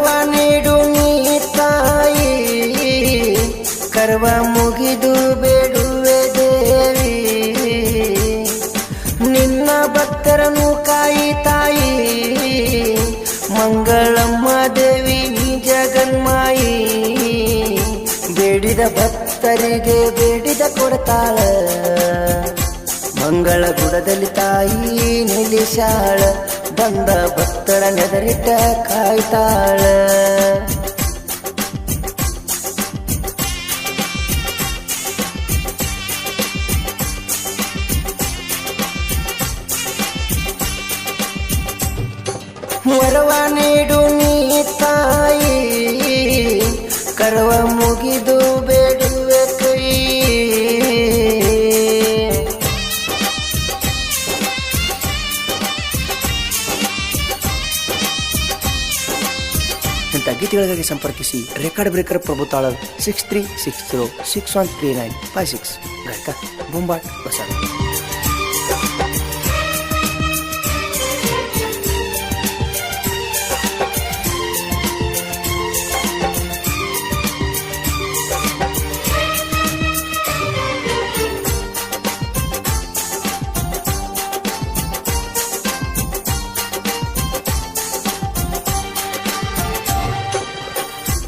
ವರವ ನೀಡು ನೀ ತಾಯಿ ಕರವ ಮುಗಿದು ಬೇಡುವೆ ದೇವಿ ನಿನ್ನ ಭಕ್ತರನ್ನು ಕಾಯಿ ತಾಯಿ ಮಂಗಳಮ್ಮ ದೇವಿ ನೀ ಜಗನ್ಮಾಯಿ ಬೇಡಿದ ಭಕ್ತರಿಗೆ ಬೇಡಿದ ಕೊಡ್ತಾಳ ಮಂಗಳ ಗುಡದಲ್ಲಿ ತಾಯಿ ನಿಲ್ಲಿಸಾಳ ಬಂದ ಭಕ್ತರ ನೆದರಿಟ್ಟ ಕಾಯ್ತಾಳ ವರವ ನೀಡು ನೀ ತಾಯಿ ಕರವ ಮುಗಿದು ಬೇಡುವೆ ಕೈ ಇಂಥ ಗೀತೆಗಳಿಗಾಗಿ ಸಂಪರ್ಕಿಸಿ ರೆಕಾರ್ಡ್ ಬ್ರೇಕರ್ ಪ್ರಭುತಾಳ 6360613956 ಗಾಯಕ ಬೊಂಬಾಟ್ ಬಸವ.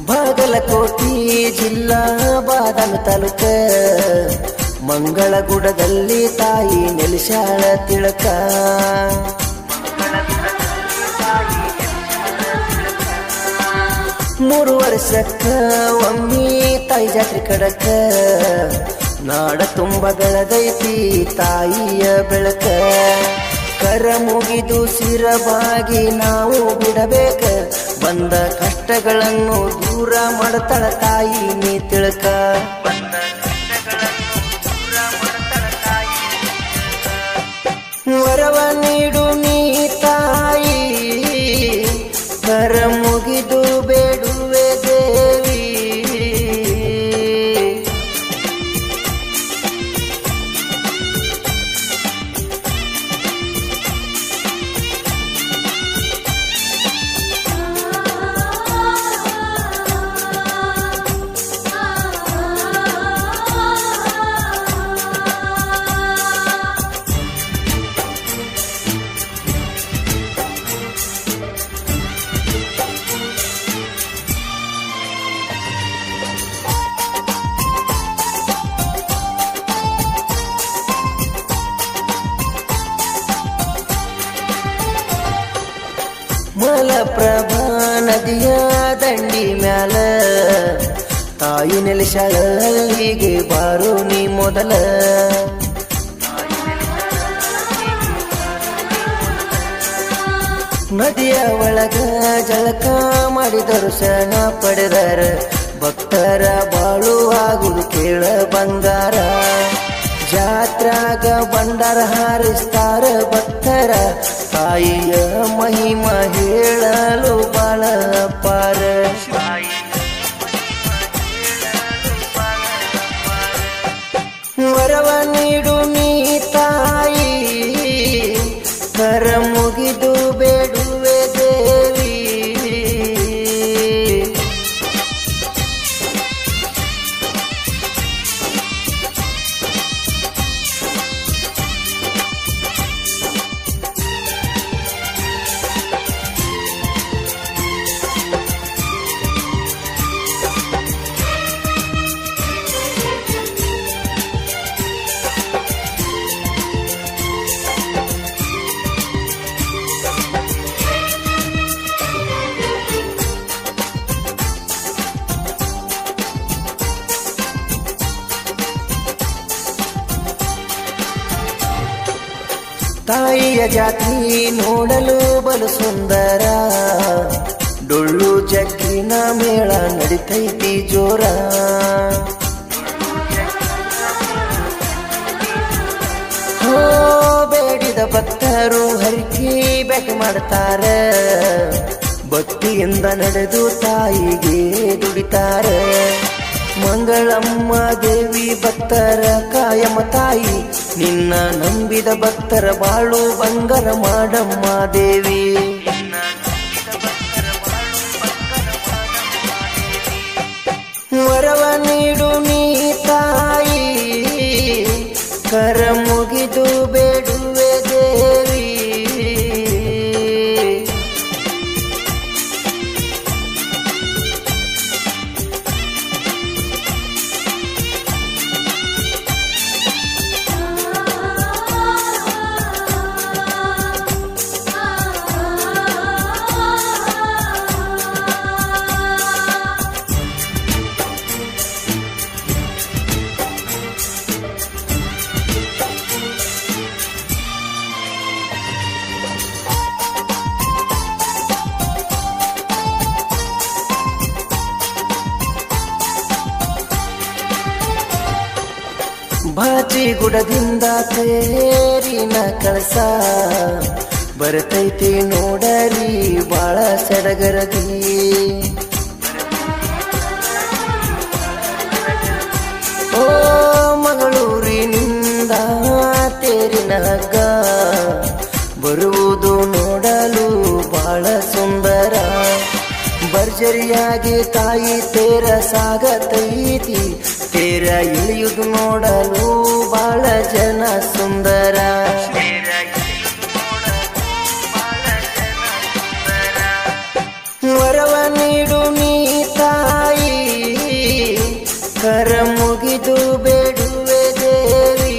ಬಾಗಲಕೋಟೆ ಜಿಲ್ಲಾ ಬಾದಾಮಿ ತಾಲೂಕ ಮಂಗಳಗುಡದಲ್ಲಿ ತಾಯಿ ನೆಲೆಸಾಳ ತಿಳಕ ಮೂರು ವರ್ಷಕ್ಕ ಒಮ್ಮೆ ತಾಯಿ ಜಾತ್ರೆ ಕಡಕ ನಾಡ ತುಂಬ ಬೆಳೆದೈತಿ ತಾಯಿಯ ಬೆಳಕ ಕರ ಮುಗಿದು ಸಿರಬಾಗಿ ನಾವು ಬಿಡಬೇಕ ಬಂದ ಕಷ್ಟಗಳನ್ನು ದೂರ ಮಾಡ್ತಾಳ ತಾಯಿ ನೀ ತಿಳಕ ವರವ ನೀಡು ನೀ ತಾಯಿ ಕರ ಮುಗಿದು ಬೇಡುವೆ ದೇವಿ ಮಲಪ್ರಭಾ ನದಿಯ ದಂಡಿ ಮ್ಯಾಲ ತಾಯಿ ನೆಲೆಸಾಳ ಅಲ್ಲಿಗೆ ಬಾರು ನೀ ಮೊದಲ ನದಿಯ ಒಳಗ ಜಳಕ ಮಾಡಿ ದರ್ಶನ ಪಡೆದರ ಭಕ್ತರ ಬಾಳುವಾಗುದು ಕೇಳ ಬಂಗಾರ ಜಾತ್ರಾಗ ಬಂಡಾರ ಹಾರಿಸ್ತಾರ ಭಕ್ತರ ತಾಯಿಯ ಮಹಿಮ ಹೇಳಲು ಬಾಳ ಪಾರ ವರವ ನೀಡು ನೀ ತಾಯಿ ಕರ ಮುಗಿದು ಬೇಡುವೆ ದೇವಿ ತಾಯಿಯ ಜಾತಿ ನೋಡಲು ಬಲು ಸುಂದರ ಡೊಳ್ಳು ಜಗ್ಗಿನ ಮೇಳ ನಡಿತೈತಿ ಜೋರ ಬೇಡಿದ ಭಕ್ತರು ಹರಕೆ ಬೆಟ್ಟು ಮಾಡ್ತಾರ ಭಕ್ತಿಯಿಂದ ನಡೆದು ತಾಯಿಗೆ ದುಡಿತಾರೆ ಮಂಗಳಮ್ಮ ದೇವಿ ಭಕ್ತರ ಕಾಯಮ್ಮ ತಾಯಿ ನಿನ್ನ ನಂಬಿದ ಭಕ್ತರ ಬಾಳು ಬಂಗಾರ ಮಾಡಮ್ಮ ದೇವಿ ಬಾಚಿಗುಡದಿಂದ ತೇರಿನ ಕಳಸ ಬರ್ತೈತಿ ನೋಡರಿ ಬಾಳ ಸಡಗರದಿ. ಓ ಮಂಗಳೂರಿನಿಂದ ತೇರಿನ ಹಗ್ಗ ಬರುವುದು ನೋಡಲು ಬಾಳ ಸುಂದರ. ಭರ್ಜರಿಯಾಗಿ ತಾಯಿ ತೇರ ಸಾಗತೈತಿ, ತೇರ ಇಳಿಯುವುದು ನೋಡಲು ಬಾಳ ಜನ ಸುಂದರ. ವರವ ನೀಡು ನೀ ತಾಯಿ, ಕರ ಮುಗಿದು ಬೇಡುವೆ ದೇವಿ.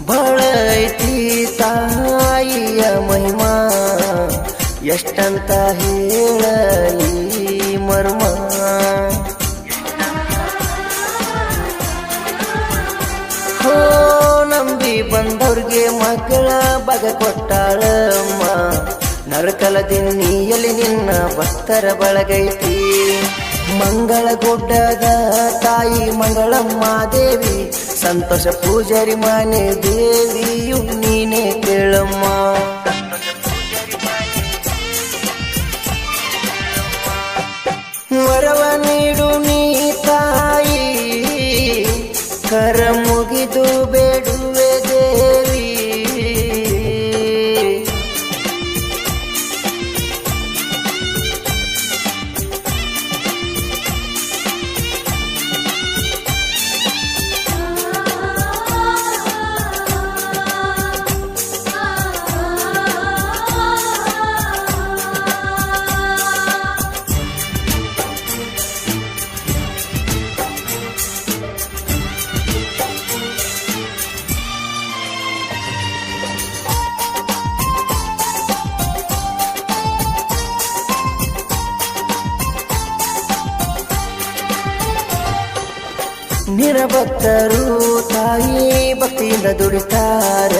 ಬಹಳ ಐತಿ ತಾಯಿಯ ಮಹಿಮಾ, ಎಷ್ಟಂತ ಹೇಳಲಿ ಮರ್ಮ. ಹೋ ನಂಬಿ ಬಂದವ್ರಿಗೆ ಮಕ್ಕಳ ಬಗ ಕೊಟ್ಟಾಳಮ್ಮ, ನರಕಲ ದಿನ್ನಿಯಲ್ಲಿ ನಿನ್ನ ಭಕ್ತರ ಬಳಗೈತಿ. ಮಂಗಳಗುಡ್ಡದ ತಾಯಿ ಮಂಗಳಮ್ಮ ದೇವಿ, ಸಂತೋಷ ಪೂಜಾರಿ ಮನೆ ದೇವಿಯು ನೀನೇ ಕೇಳಮ್ಮ. ವರವ ನೀಡು ನೀ ತಾಯಿ, ಕರ ಮುಗಿದು ಬೇಡುವೆ ದೇವಿ. ನಿರಭಕ್ತರು ತಾಯಿ ಭಕ್ತಿಯಿಂದ ದುಡಿತಾರ,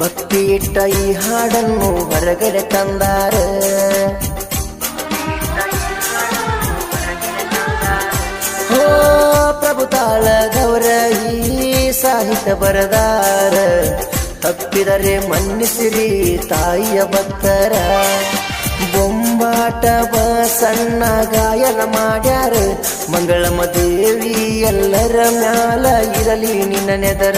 ಭಕ್ತಿ ಇಟ್ಟ ಈ ಹಾಡನ್ನು ಹೊರಗಡೆ ತಂದಾರ. ಹೋ ಪ್ರಭು ತಾಳದವರ ಈ ಸಾಹಿತ್ಯ ಬರದಾರ, ತಪ್ಪಿದರೆ ಮನ್ನಿಸಿರಿ ತಾಯಿಯ ಭಕ್ತರ. ಬೊಂಬಾಟ ಬಸಣ್ಣ ಗಾಯನ ಮಾಡ್ಯಾರ, ಮಂಗಳಮ್ಮ ದೇವಿ ಎಲ್ಲರ ಮ್ಯಾಲ ಇರಲಿ ನಿನ್ನ ನೆದರ.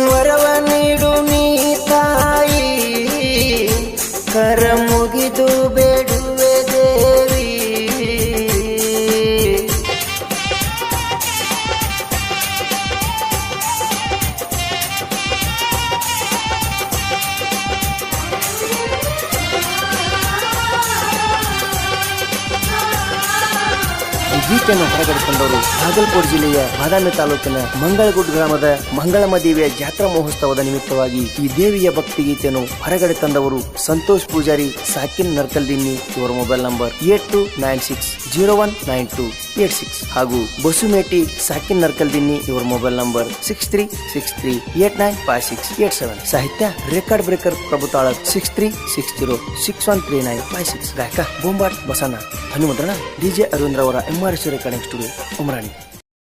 ವರವ ನೀಡು ನೀ ತಾಯಿ, ಕರ ಮುಗಿದು ಬೇಡುವೆ ದೇವಿ. ಗೀತೆಯನ್ನು ಹೊರಗಡೆಕೊಂಡವರು ಬಾಗಲಕೋಟೆ ಜಿಲ್ಲೆಯ ಬಾದಾಮಿ ತಾಲೂಕಿನ ಮಂಗಳಗುಡ್ ಗ್ರಾಮದ ಮಂಗಳಮ್ಮ ದೇವಿಯ ಜಾತ್ರಾ ಮಹೋತ್ಸವದ ನಿಮಿತ್ತವಾಗಿ ಈ ದೇವಿಯ ಭಕ್ತಿ ಗೀತೆಯನ್ನು ಹೊರಗಡೆ ತಂದವರು ಸಂತೋಷ್ ಪೂಜಾರಿ ಸಾಕಿನ್ ನರ್ಕಲ್ದಿನ್ನಿ. ಇವರ ಮೊಬೈಲ್ ನಂಬರ್ 8296019286 ಹಾಗೂ ಬಸುಮೇಟಿ ಸಾಕಿನ್ ನರ್ಕಲ್ದಿನ್ನಿ. ಇವರ ಮೊಬೈಲ್ ನಂಬರ್ 6363895687. ಸಾಹಿತ್ಯ ರೆಕಾರ್ಡ್ ಬ್ರೇಕರ್ ಪ್ರಭುತಾಳ 6360613956. ಗಾಯಕ ಬೊಂಬಾಟ್ ಬಸಣ್ಣ. ಧ್ವನಿಮುದ್ರಣ DJ ಅರವಿಂದ್ರ ಅವರ MRS ರೆಕಾರ್ಡಿಂಗ್ ಸ್ಟುಡಿಯೋ ಉಮರಾಣಿ.